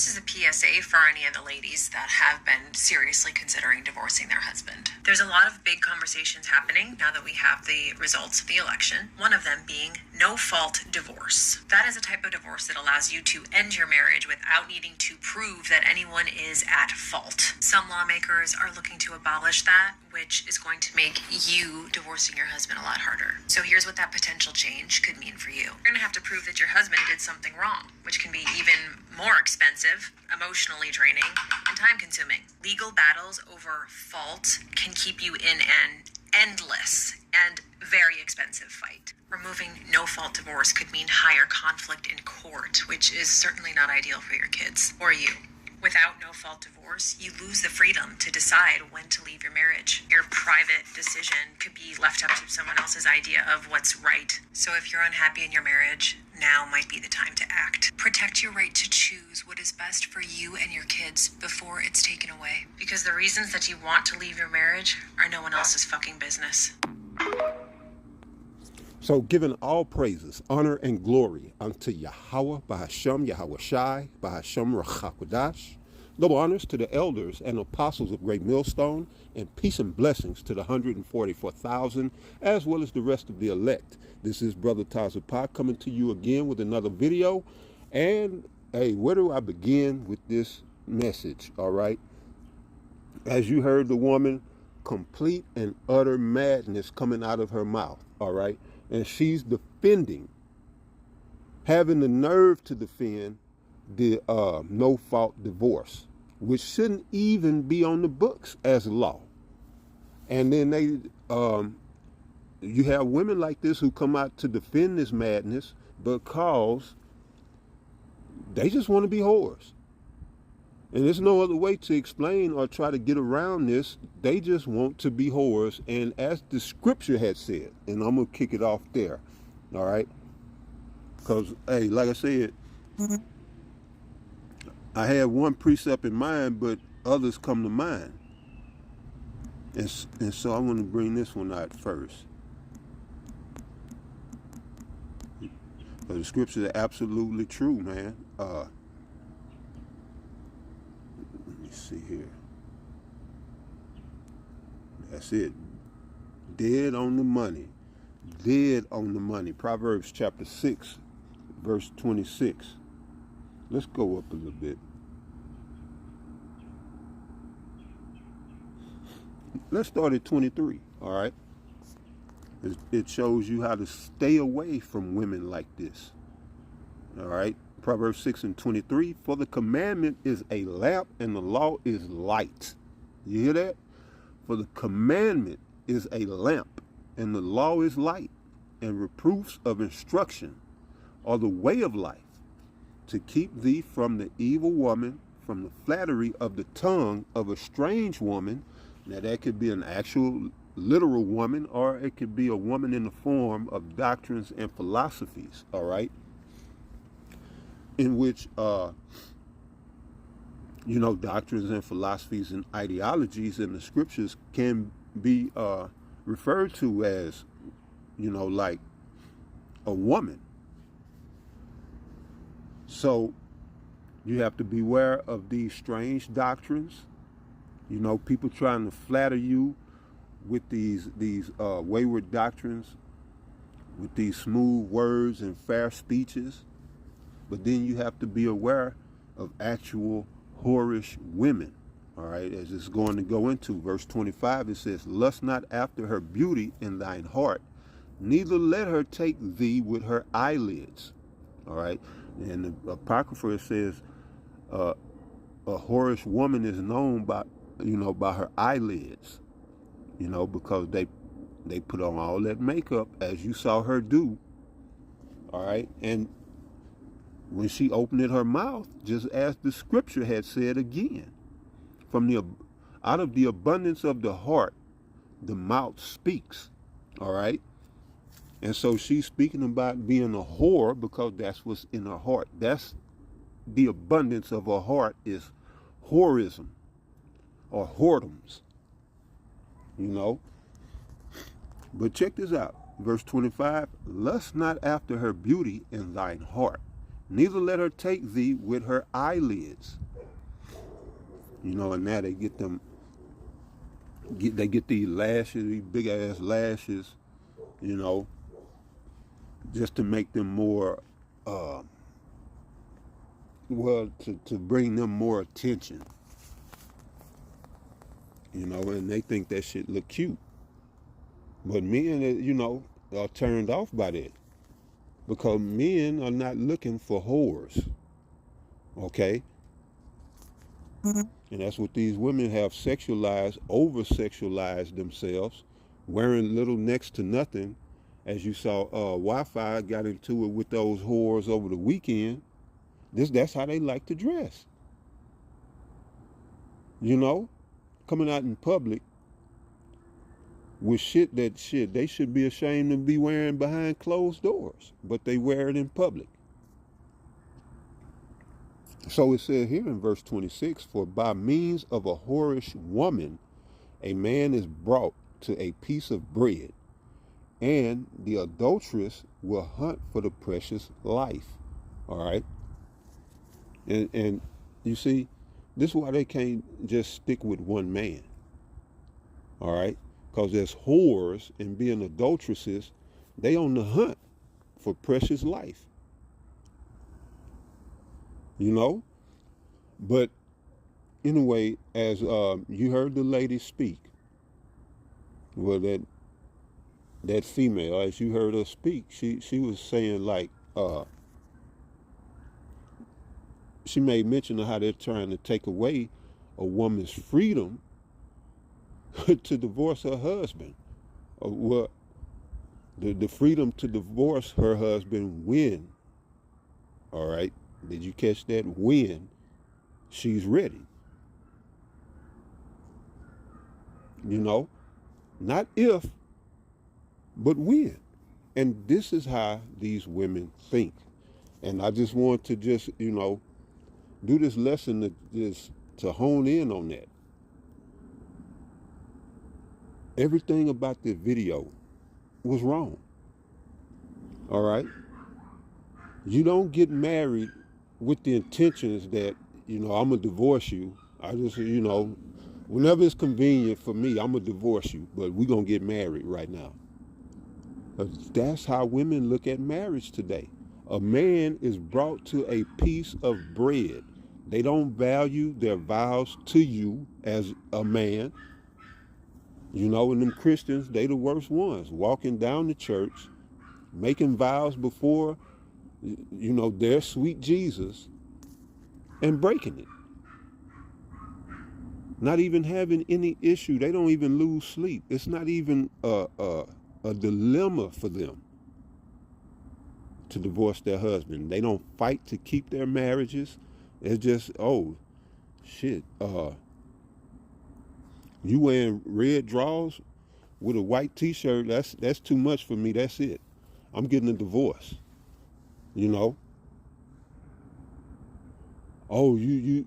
This is a PSA for any of the ladies that have been seriously considering divorcing their husband. There's a lot of big conversations happening now that we have the results of the election, one of them being no-fault divorce. That is a type of divorce that allows you to end your marriage without needing to prove that anyone is at fault. Some lawmakers are looking to abolish that, which is going to make you divorcing your husband a lot harder. So here's what that potential change could mean for you. You're going to have to prove that your husband did something wrong, which can be even more expensive, emotionally draining, and time-consuming. Legal battles over fault can keep you in an endless and very expensive fight. Removing no-fault divorce could mean higher conflict in court, which is certainly not ideal for your kids or you. Without no-fault divorce, you lose the freedom to decide when to leave your marriage. Your private decision could be left up to someone else's idea of what's right. So if you're unhappy in your marriage, now might be the time to act. Protect your right to choose what is best for you and your kids before it's taken away. Because the reasons that you want to leave your marriage are no one else's fucking business. So giving all praises, honor, and glory unto Yahweh, Bahashem, Yahweh Shai, Bahashem Rachakodash. Double honors to the elders and apostles of Great Millstone, and peace and blessings to the 144,000, as well as the rest of the elect. This is Brother Tazapah coming to you again with another video. And, hey, where do I begin with this message, all right? As you heard the woman, complete and utter madness coming out of her mouth, all right? And she's defending, having the nerve to defend the no-fault divorce, which shouldn't even be on the books as law. And then you have women like this who come out to defend this madness because they just want to be whores. And there's no other way to explain or try to get around this. They just want to be whores. And as the scripture had said, and I'm going to kick it off there, all right? Because, hey, like I said, I had one precept in mind, but others come to mind. And so I'm going to bring this one out first. The scriptures are absolutely true, man. See here. That's it. Dead on the money. Dead on the money. Proverbs chapter 6, verse 26. Let's go up a little bit. Let's start at 23, all right? It shows you how to stay away from women like this, all right? Proverbs 6 and 23, for the commandment is a lamp and the law is light. You hear that? For the commandment is a lamp and the law is light, and reproofs of instruction are the way of life, to keep thee from the evil woman, from the flattery of the tongue of a strange woman. Now that could be an actual literal woman, or it could be a woman in the form of doctrines and philosophies, all right? In which, doctrines and philosophies and ideologies in the scriptures can be referred to as, like a woman. So you have to beware of these strange doctrines. People trying to flatter you with these wayward doctrines, with these smooth words and fair speeches. But then you have to be aware of actual whorish women, all right? As it's going to go into verse 25, it says, lust not after her beauty in thine heart, neither let her take thee with her eyelids, all right? And the Apocrypha says, a whorish woman is known by her eyelids, because they put on all that makeup, as you saw her do, all right? And when she opened her mouth, just as the scripture had said again, out of the abundance of the heart, the mouth speaks, all right? And so she's speaking about being a whore because that's what's in her heart. That's the abundance of her heart, is whorism or whoredoms, But check this out. Verse 25, lust not after her beauty in thine heart, Neither let her take thee with her eyelids. You know, and now they get these lashes, these big ass lashes, you know, just to make them more, to bring them more attention, you know, and they think that shit look cute. But men, you know, are turned off by that because men are not looking for whores, okay? And that's what these women have sexualized, over sexualized themselves, wearing little next to nothing. As you saw, Wi-Fi got into it with those whores over the weekend. That's how they like to dress. You know, coming out in public with shit they should be ashamed to be wearing behind closed doors, but they wear it in public. So it said here in verse 26, for by means of a whorish woman, a man is brought to a piece of bread, and the adulteress will hunt for the precious life. All right. And you see, this is why they can't just stick with one man. All right. Because there's whores and being adulteresses, they on the hunt for precious life. You know? But anyway, as you heard the lady speak, well, that female, as you heard her speak, she was saying like, she made mention of how they're trying to take away a woman's freedom to divorce her husband. Well, the freedom to divorce her husband when, all right, did you catch that? When she's ready. You know, not if, but when. And this is how these women think. And I just want to just, you know, do this lesson to hone in on that. Everything about the video was wrong. All right? You don't get married with the intentions that, you know, I'm going to divorce you. I just, you know, whenever it's convenient for me, I'm going to divorce you, but we're going to get married right now. That's how women look at marriage today. A man is brought to a piece of bread. They don't value their vows to you as a man. You know, and them Christians, they the worst ones, walking down the church, making vows before, you know, their sweet Jesus, and breaking it. Not even having any issue. They don't even lose sleep. It's not even a dilemma for them to divorce their husband. They don't fight to keep their marriages. It's just, oh, shit, you wearing red drawers with a white t-shirt, that's too much for me. That's it. I'm getting a divorce. You know? Oh, you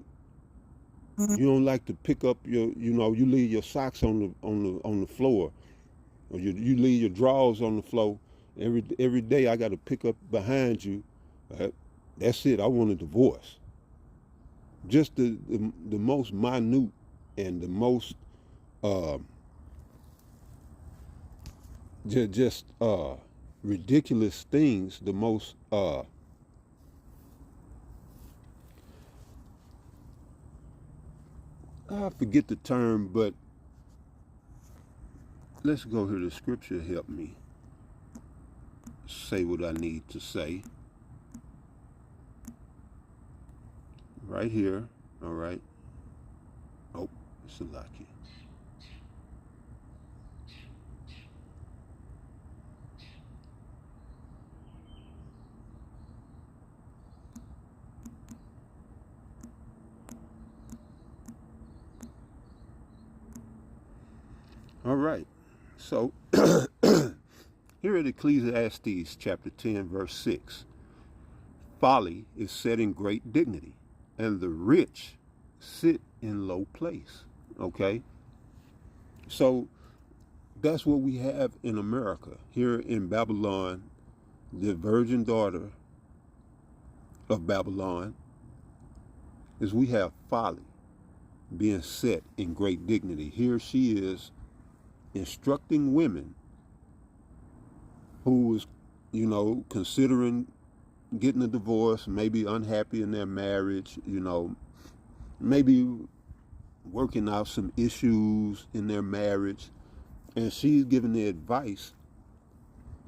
don't like to pick up your, you know, you leave your socks on the floor. Or you leave your drawers on the floor. Every day I got to pick up behind you. That's it. I want a divorce. Just the most minute and the most just ridiculous things, the most I forget the term, but let's go here. The scripture help me say what I need to say. Right here. All right. Oh, it's a lock here. All right. So here at Ecclesiastes chapter 10, verse 6. Folly is set in great dignity, and the rich sit in low place. Okay? So that's what we have in America. Here in Babylon, the virgin daughter of Babylon is we have folly being set in great dignity. Here she is instructing women who was, considering getting a divorce, maybe unhappy in their marriage, maybe working out some issues in their marriage, and she's giving the advice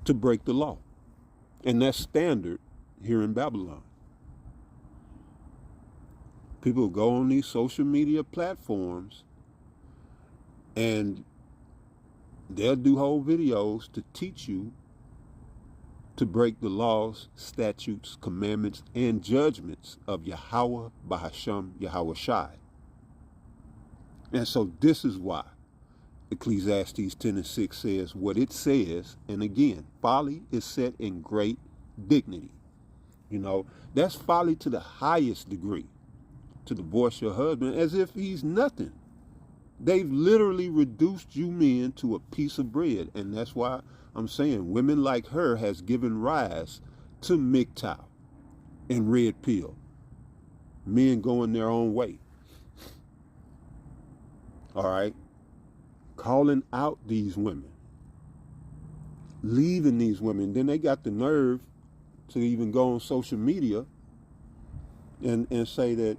to break the law. And that's standard here in Babylon. People go on these social media platforms and they'll do whole videos to teach you to break the laws, statutes, commandments, and judgments of Yahweh Bahasham Yahweh Shai. And so this is why Ecclesiastes 10:6 says what it says. And again, folly is set in great dignity. That's folly to the highest degree, to divorce your husband as if he's nothing. They've literally reduced you men to a piece of bread. And that's why I'm saying women like her has given rise to MGTOW and Red Pill. Men going their own way. All right? Calling out these women. Leaving these women. Then they got the nerve to even go on social media and say that,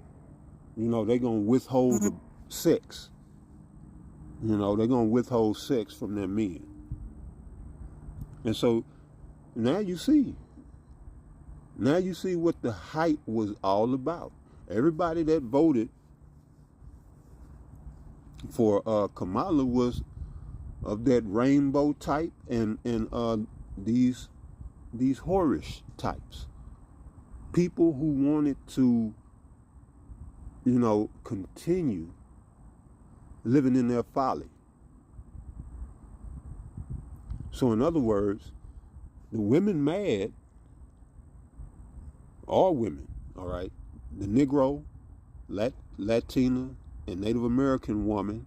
they're going to withhold the sex. They're going to withhold sex from their men. And so now you see what the hype was all about. Everybody that voted for Kamala was of that rainbow type and these whorish types. People who wanted to, continue living in their folly. So in other words, the women mad, all women, all right, the Negro, Latina, and Native American woman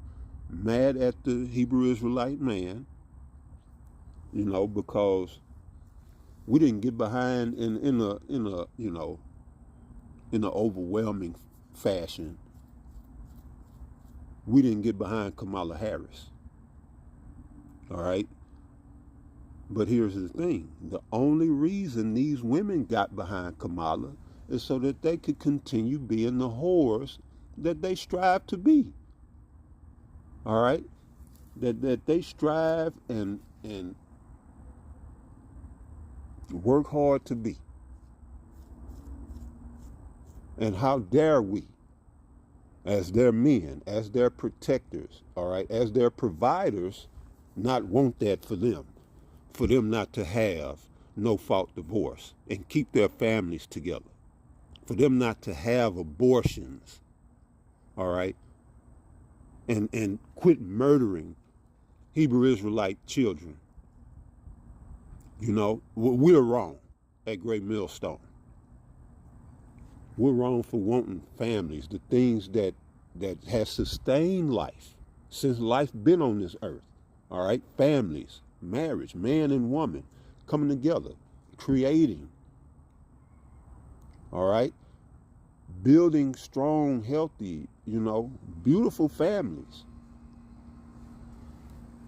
mad at the Hebrew Israelite man, because we didn't get behind in a overwhelming fashion. We didn't get behind Kamala Harris. All right. But here's the thing. The only reason these women got behind Kamala is so that they could continue being the whores that they strive to be. All right? That they strive and work hard to be. And how dare we, as their men, as their protectors, all right, as their providers, not want that for them not to have no-fault divorce and keep their families together, for them not to have abortions, all right, and quit murdering Hebrew Israelite children. We're wrong at Great Millstone. We're wrong for wanting families, the things that has sustained life since life been on this earth. All right, families, marriage, man and woman coming together, creating. All right, building strong, healthy, beautiful families.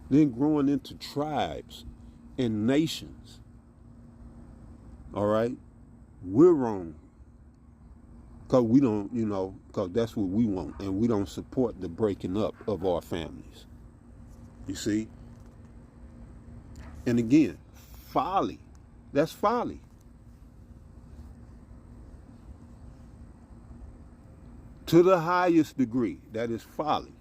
Then growing into tribes and nations. All right, we're wrong. Because we don't, because that's what we want. And we don't support the breaking up of our families. You see? And again, folly. That's folly. To the highest degree, that is folly.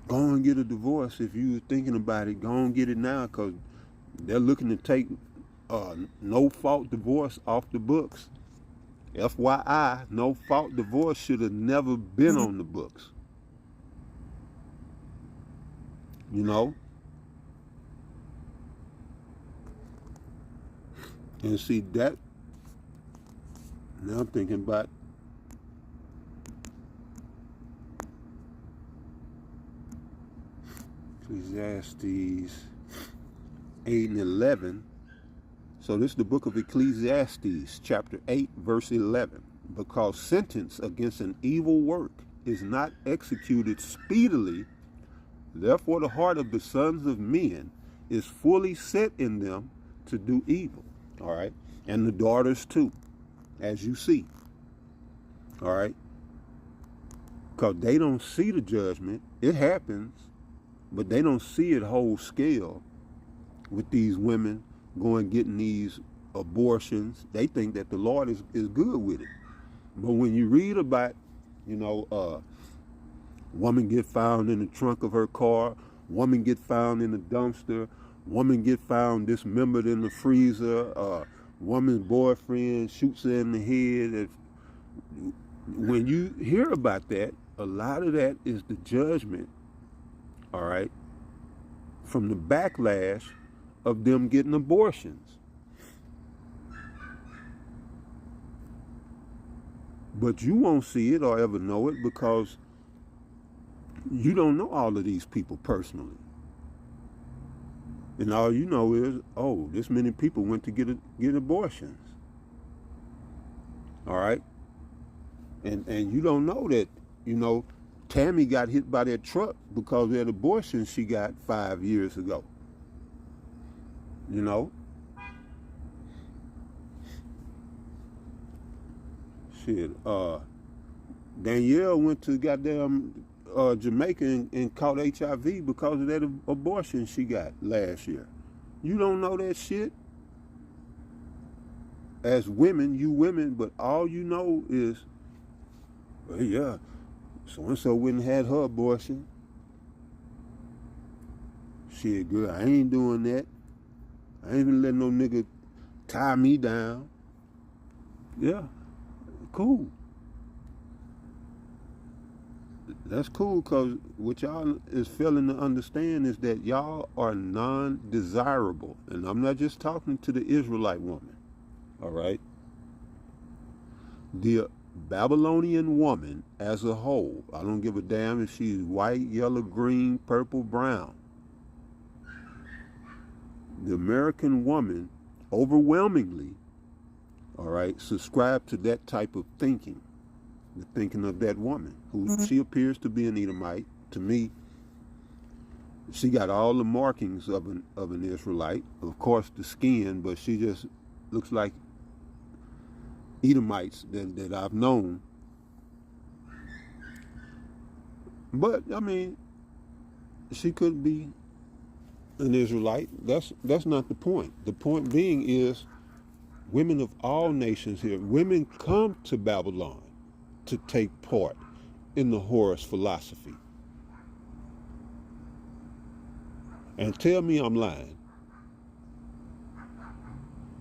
Go and get a divorce if you're thinking about it. Go and get it now because they're looking to take no-fault divorce off the books. FYI, no-fault divorce should have never been on the books. And see that, now I'm thinking about Ecclesiastes 8 and 11 So this is the book of Ecclesiastes, chapter 8, verse 11. Because sentence against an evil work is not executed speedily, therefore the heart of the sons of men is fully set in them to do evil. All right. And the daughters too, as you see. All right. Because they don't see the judgment. It happens, but they don't see it whole scale with these women going getting these abortions. They think that the Lord is good with it. But when you read about, woman get found in the trunk of her car, woman get found in the dumpster, woman get found dismembered in the freezer, woman's boyfriend shoots her in the head. When you hear about that, a lot of that is the judgment, all right, from the backlash of them getting abortions. But you won't see it or ever know it because you don't know all of these people personally. And all you know is, oh, this many people went to get abortions. All right? And you don't know that, Tammy got hit by that truck because of that abortion she got 5 years ago. Shit, Danielle went to goddamn Jamaica and caught HIV because of that abortion she got last year. You don't know that shit? As women, you women, but all you know is, well, yeah, so-and-so went and had her abortion. Shit, girl, I ain't doing that. I ain't even letting no nigga tie me down. Yeah, cool. That's cool, because what y'all is failing to understand is that y'all are non-desirable. And I'm not just talking to the Israelite woman, all right? The Babylonian woman as a whole, I don't give a damn if she's white, yellow, green, purple, brown. The American woman overwhelmingly, all right, subscribe to that type of thinking. The thinking of that woman, who she appears to be an Edomite. To me, she got all the markings of an Israelite. Of course, the skin, but she just looks like Edomites that I've known. But I mean, she could be an Israelite. That's not the point. The point being is, women of all nations here, women come to Babylon to take part in the Horus philosophy. And tell me I'm lying.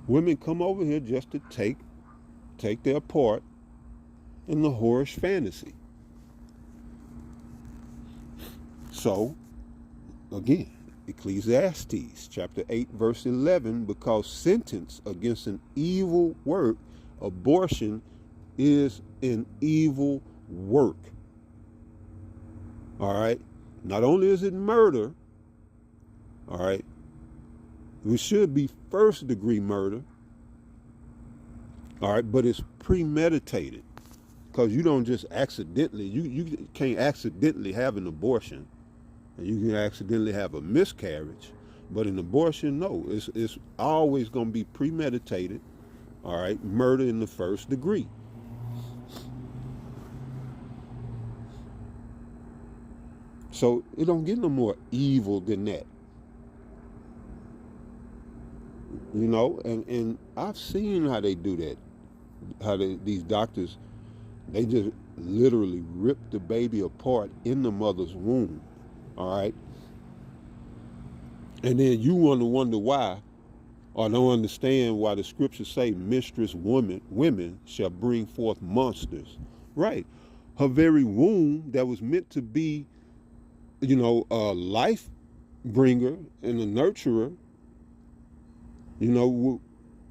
Women come over here just to take their part in the Horus fantasy. So, again, Ecclesiastes chapter 8 verse 11, because sentence against an evil work, abortion, is an evil work. All right? Not only is it murder, all right, it should be first degree murder, all right, but it's premeditated, because you don't just accidentally, you can't accidentally have an abortion, and you can accidentally have a miscarriage, but an abortion, no, it's always going to be premeditated, all right, murder in the first degree. So it don't get no more evil than that. And I've seen how they do that. How these doctors, they just literally rip the baby apart in the mother's womb. All right. And then you want to wonder why, or don't understand why the scriptures say mistress women shall bring forth monsters. Right. Her very womb that was meant to be, a life bringer and a nurturer,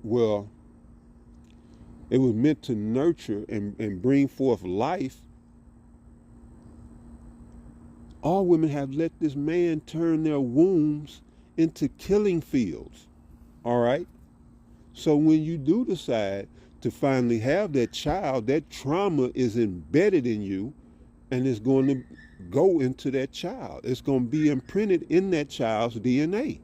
well, it was meant to nurture and bring forth life. All women have let this man turn their wombs into killing fields. All right? So when you do decide to finally have that child, that trauma is embedded in you and it's going to go into that child. It's going to be imprinted in that child's DNA.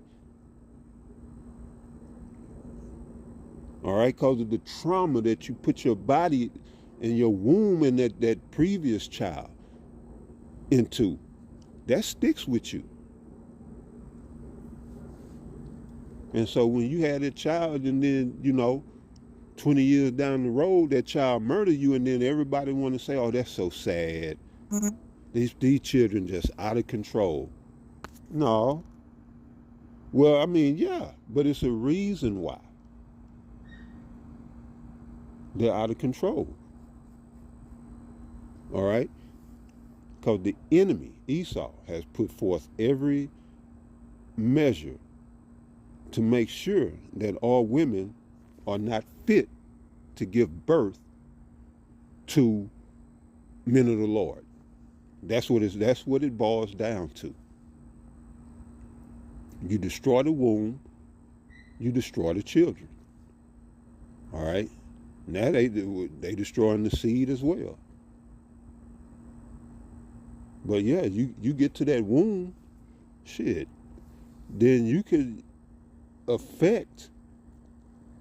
All right, because of the trauma that you put your body and your womb and that previous child into, that sticks with you. And so when you had a child and then, 20 years down the road, that child murdered you, and then everybody want to say, oh, that's so sad. These children just out of control. No. Well, I mean, yeah, but it's a reason why they're out of control. All right? Because the enemy, Esau, has put forth every measure to make sure that all women are not fit to give birth to men of the Lord. That's what it boils down to. You destroy the womb, you destroy the children. All right? Now they destroying the seed as well. But yeah, you get to that womb, shit, then you could affect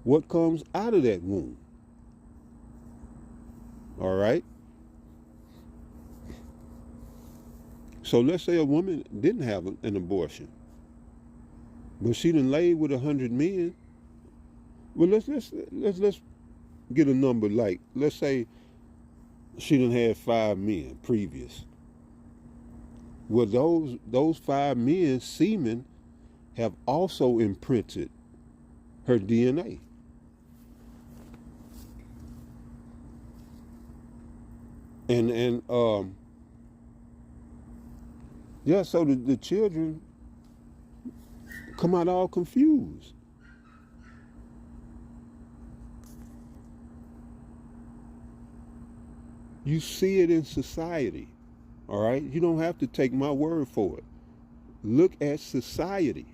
what comes out of that womb. All right? So let's say a woman didn't have an abortion, but she done laid with 100 men. Well, let's get a number, like, let's say she done had 5 men previous. Well, those 5 men's semen have also imprinted her DNA. And yeah, so the children come out all confused. You see it in society, all right? You don't have to take my word for it. Look at society.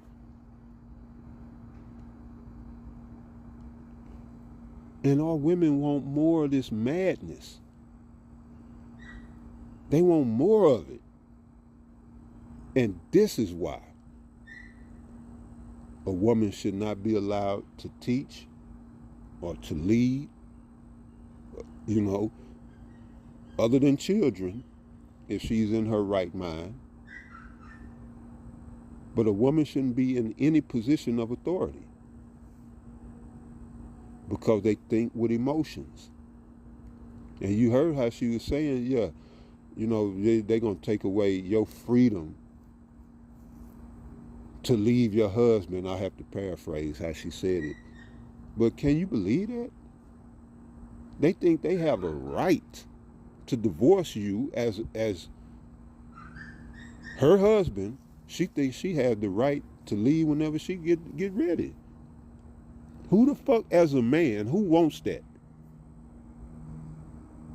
And all women want more of this madness. They want more of it. And this is why a woman should not be allowed to teach or to lead, other than children, if she's in her right mind. But a woman shouldn't be in any position of authority because they think with emotions. And you heard how she was saying, yeah, they're going to take away your freedom to leave your husband. I have to paraphrase how she said it. But can you believe that? They think they have a right to divorce you as her husband. She thinks she has the right to leave whenever she get ready. Who the fuck, as a man, who wants that?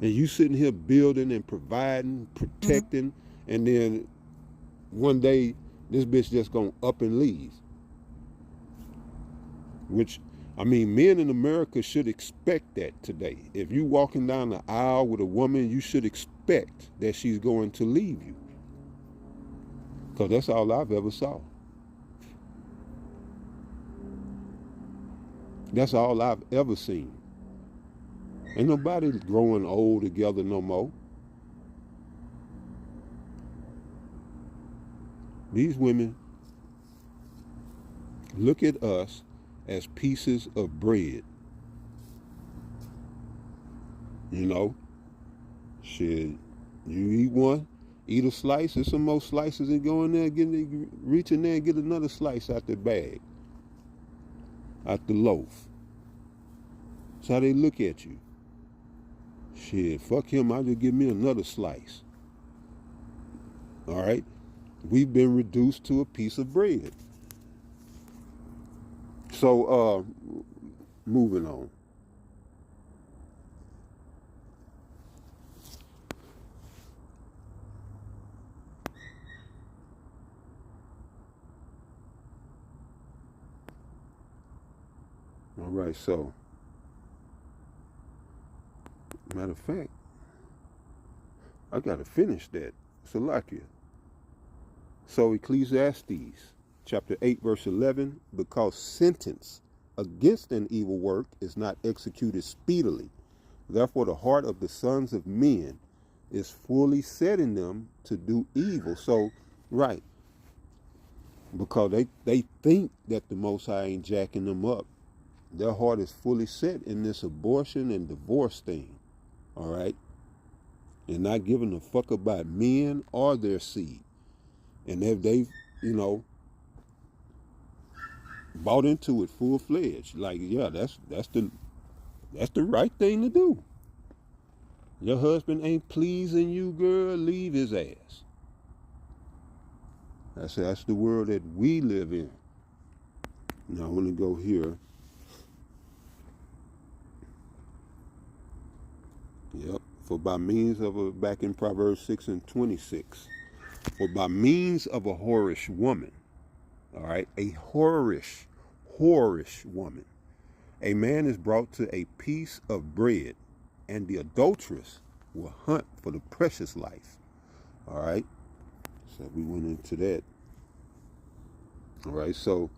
And you sitting here building and providing, protecting, and then one day this bitch just gonna up and leave. Which, I mean, men in America should expect that today. If you walking down the aisle with a woman, you should expect that she's going to leave you. Because that's all I've ever saw. That's all I've ever seen. Ain't nobody growing old together no more. These women look at us as pieces of bread. Shit, you eat one, eat a slice, there's some more slices and go in there, reach in there and get another slice out the bag, out the loaf. That's how they look at you. Shit, fuck him, I'll just give me another slice. All right? We've been reduced to a piece of bread. So, moving on. All All right, so, matter of fact, I got to finish that. Salakia. So Ecclesiastes chapter 8 verse 11, because sentence against an evil work is not executed speedily, therefore the heart of the sons of men is fully set in them to do evil. So, right, because they think that the Most High ain't jacking them up. Their heart is fully set in this abortion and divorce thing, all right? And not giving a fuck about men or their seed. And if they've, bought into it full-fledged, like, yeah, that's the right thing to do. Your husband ain't pleasing you, girl, leave his ass. That's the world that we live in. Now I want to go here. Yep. For by means of back in Proverbs 6 and 26. For by means of a whorish woman, all right, a whorish woman, a man is brought to a piece of bread, and the adulteress will hunt for the precious life. All right. So we went into that. All right. So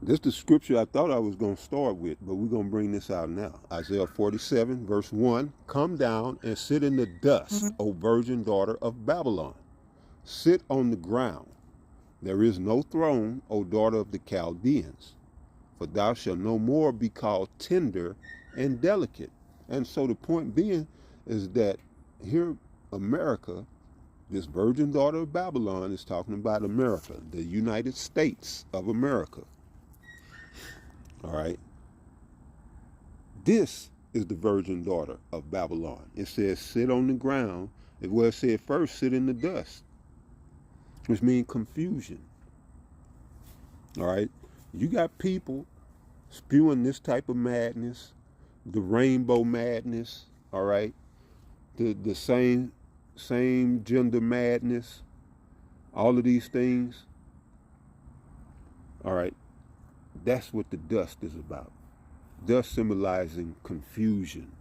this is the scripture I thought I was going to start with, but we're going to bring this out now. Isaiah 47, verse 1. Come down and sit in the dust, O virgin daughter of Babylon. Sit on the ground. There is no throne, O daughter of the Chaldeans. For thou shalt no more be called tender and delicate. And so the point being is that here, America, this virgin daughter of Babylon is talking about America, the United States of America. All right. This is the virgin daughter of Babylon. It says sit on the ground. It said first sit in the dust, which means confusion. All right. You got people spewing this type of madness, the rainbow madness, all right, the same gender madness, all of these things. All right. That's what the dust is about. Dust symbolizing confusion.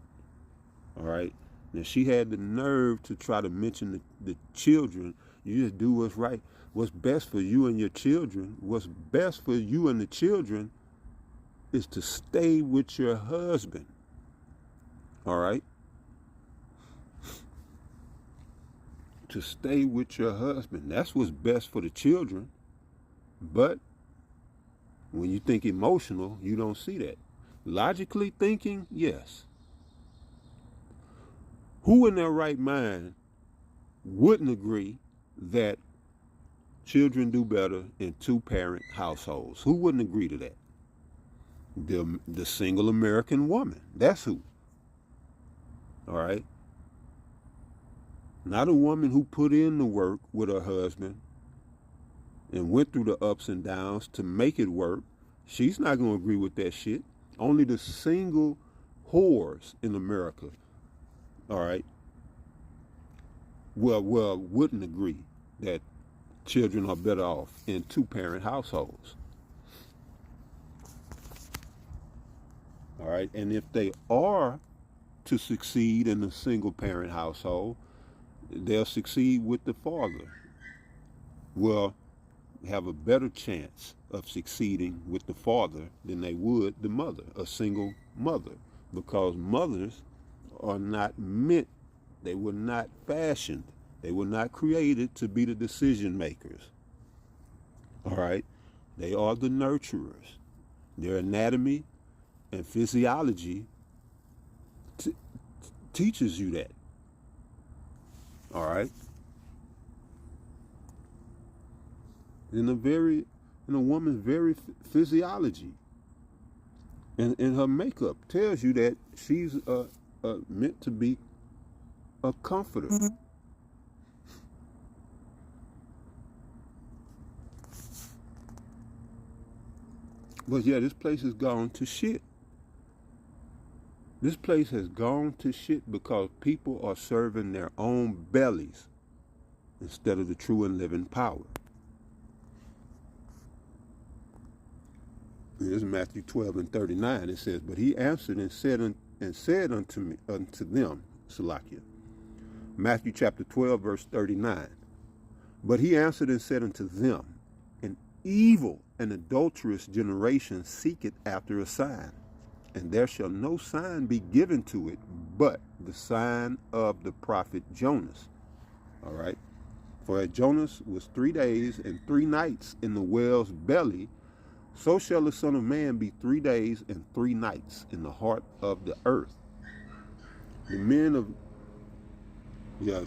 All right. Now she had the nerve to try to mention the children. You just do what's right. What's best for you and your children, what's best for you and the children is to stay with your husband. All right. To stay with your husband. That's what's best for the children. But when you think emotional, you don't see that. Logically thinking, yes. Who in their right mind wouldn't agree that children do better in two-parent households? Who wouldn't agree to that? The single American woman. That's who. All right? Not a woman who put in the work with her husband and went through the ups and downs to make it work. She's not going to agree with that shit. Only the single whores in America, all right, well, wouldn't agree that children are better off in two-parent households. All right, and if they are to succeed in a single-parent household, they'll succeed with the father. Well, have a better chance of succeeding with the father than they would the mother, a single mother, because mothers are not meant, they were not fashioned, they were not created to be the decision makers. All right, they are the nurturers. Their anatomy and physiology teaches you that. All right. In a woman's very physiology, and her makeup tells you that she's meant to be a comforter. Mm-hmm. But yeah, this place has gone to shit. This place has gone to shit because people are serving their own bellies instead of the true and living power. This is Matthew 12 and 39. It says, but he answered and said unto them, Salakia. Matthew chapter 12, verse 39. But he answered and said unto them, an evil and adulterous generation seeketh after a sign, and there shall no sign be given to it but the sign of the prophet Jonas. All right. For as Jonas was 3 days and 3 nights in the whale's belly, so shall the Son of Man be 3 days and 3 nights in the heart of the earth. The men of, well,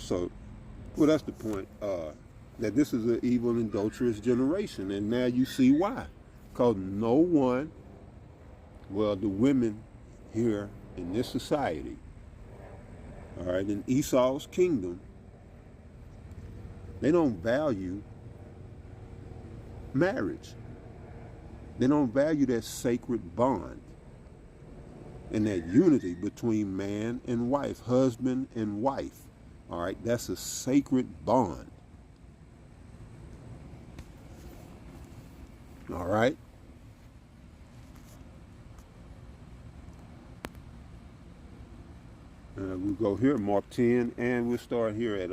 that's the point, that this is an evil and adulterous generation. And now you see why. Because no one, well, the women here in this society, all right, in Esau's kingdom, they don't value marriage. They don't value that sacred bond and that unity between man and wife, husband and wife. All right, that's a sacred bond. All right. We'll go here, Mark 10, and we'll start here at,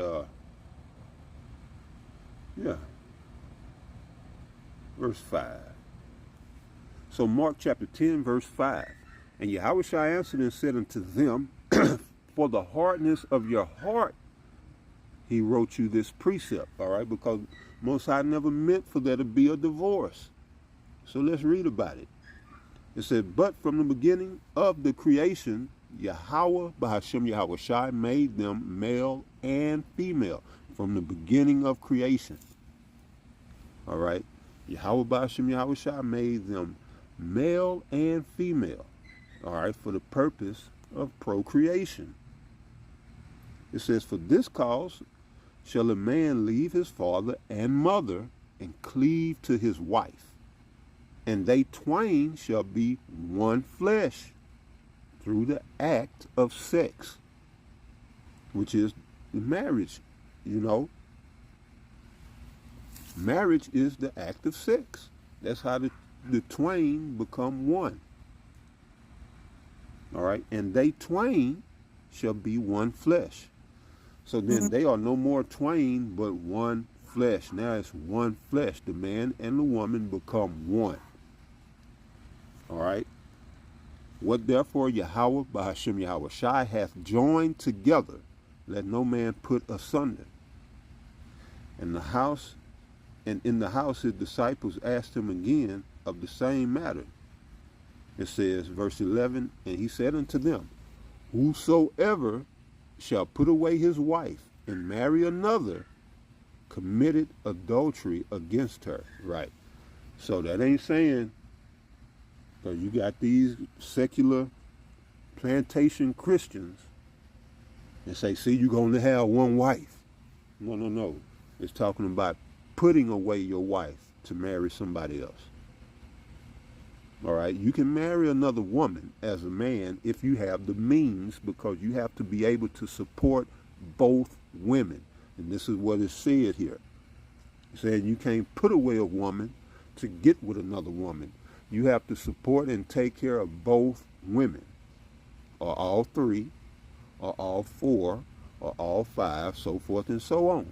verse 5. So Mark chapter 10, verse 5. And Yahushua answered and said unto them, for the hardness of your heart, he wrote you this precept, all right, because Most High never meant for there to be a divorce. So let's read about it. It said, but from the beginning of the creation, Yahweh, Bahashem Yahushua, made them male and female. From the beginning of creation. All right. Yahweh, Bahashem Yahushua, made them male and female. All right. For the purpose of procreation. It says, for this cause shall a man leave his father and mother and cleave to his wife, and they twain shall be one flesh through the act of sex, which is marriage, you know. Marriage is the act of sex. That's how the twain become one. All right, and they twain shall be one flesh. So then they are no more twain, but one flesh. Now it's one flesh. The man and the woman become one. All right. What therefore Yahweh, Bahashem Yahushai, hath joined together, let no man put asunder. And in the house his disciples asked him again of the same matter. It says, verse 11, and he said unto them, whosoever shall put away his wife and marry another committed adultery against her. Right. So that ain't saying, because you got these secular plantation Christians and say, see, you're going to have one wife. No. It's talking about putting away your wife to marry somebody else. All right. You can marry another woman as a man if you have the means, because you have to be able to support both women. And this is what is said here. It's saying you can't put away a woman to get with another woman. You have to support and take care of both women, or all three, or all four, or all five, so forth and so on.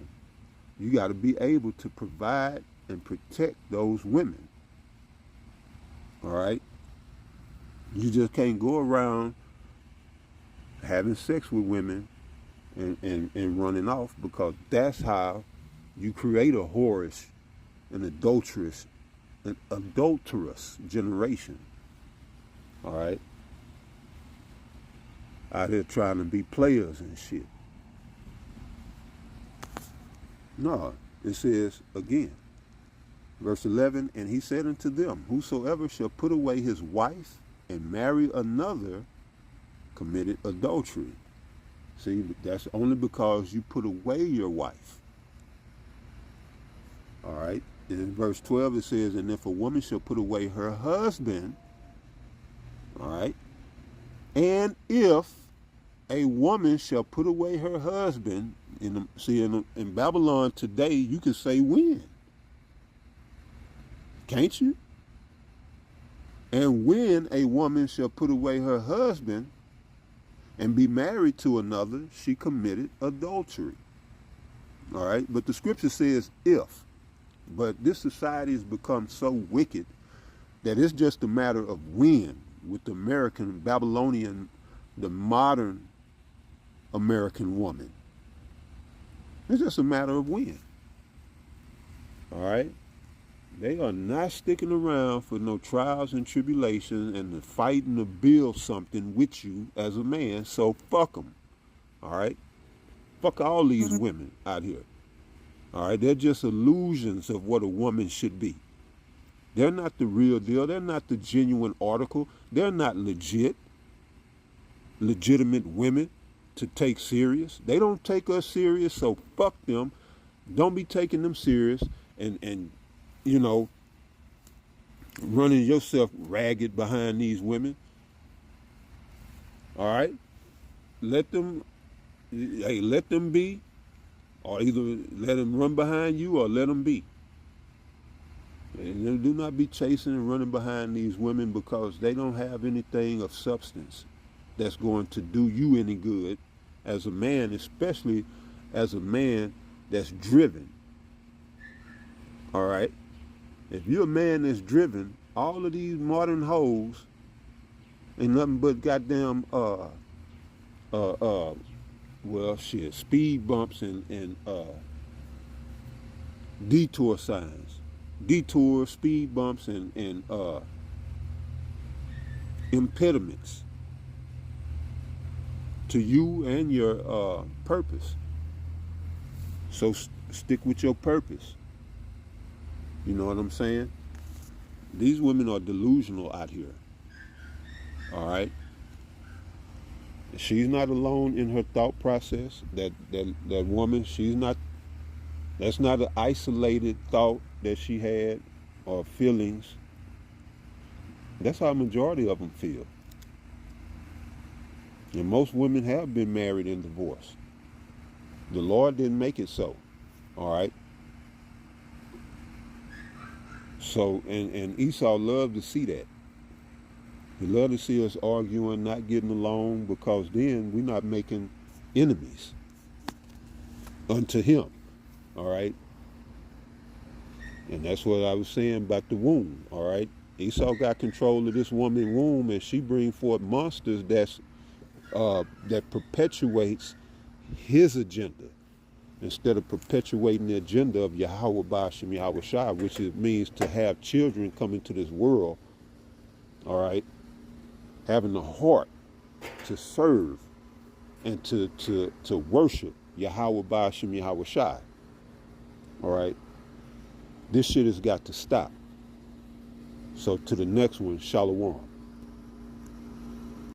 You got to be able to provide and protect those women. All right? You just can't go around having sex with women and running off, because that's how you create a whorish, an adulterous generation. All right? Out here trying to be players and shit. No, it says again, verse 11, and he said unto them, whosoever shall put away his wife and marry another committed adultery. See, that's only because you put away your wife. All right. And in verse 12 it says, and if a woman shall put away her husband, all right, and if a woman shall put away her husband, in Babylon today, you can say when. Can't you? And when a woman shall put away her husband and be married to another, she committed adultery. All right? But the scripture says if. But this society has become so wicked that it's just a matter of when, with the American, Babylonian, the modern American woman. It's just a matter of when. All right? They are not sticking around for no trials and tribulations and the fighting to build something with you as a man, so fuck them. All right? Fuck all these women out here. All right? They're just illusions of what a woman should be. They're not the real deal. They're not the genuine article. They're not legitimate women to take serious. They don't take us serious, so fuck them. Don't be taking them serious and you know, running yourself ragged behind these women. All right? Let them be, or either let them run behind you or let them be. And do not be chasing and running behind these women because they don't have anything of substance that's going to do you any good as a man, especially as a man that's driven. All right? If you're a man that's driven, all of these modern hoes ain't nothing but goddamn speed bumps and detour signs. Detours, speed bumps, and impediments to you and your purpose. So stick with your purpose. You know what I'm saying? These women are delusional out here. All right? She's not alone in her thought process. That woman, that's not an isolated thought that she had or feelings. That's how a majority of them feel. And most women have been married and divorced. The Lord didn't make it so. All right? So, and Esau loved to see that. He loved to see us arguing, not getting along, because then we're not making enemies unto him. All right? And that's what I was saying about the womb. All right? Esau got control of this woman's womb, and she brings forth monsters that perpetuates his agenda, instead of perpetuating the agenda of Yahweh Ba'ashem Yahweh Shai, which it means to have children come into this world, all right, having the heart to serve and to worship Yahweh Ba'ashem Yahweh Shai, all right. This shit has got to stop. So to the next one, Shalom.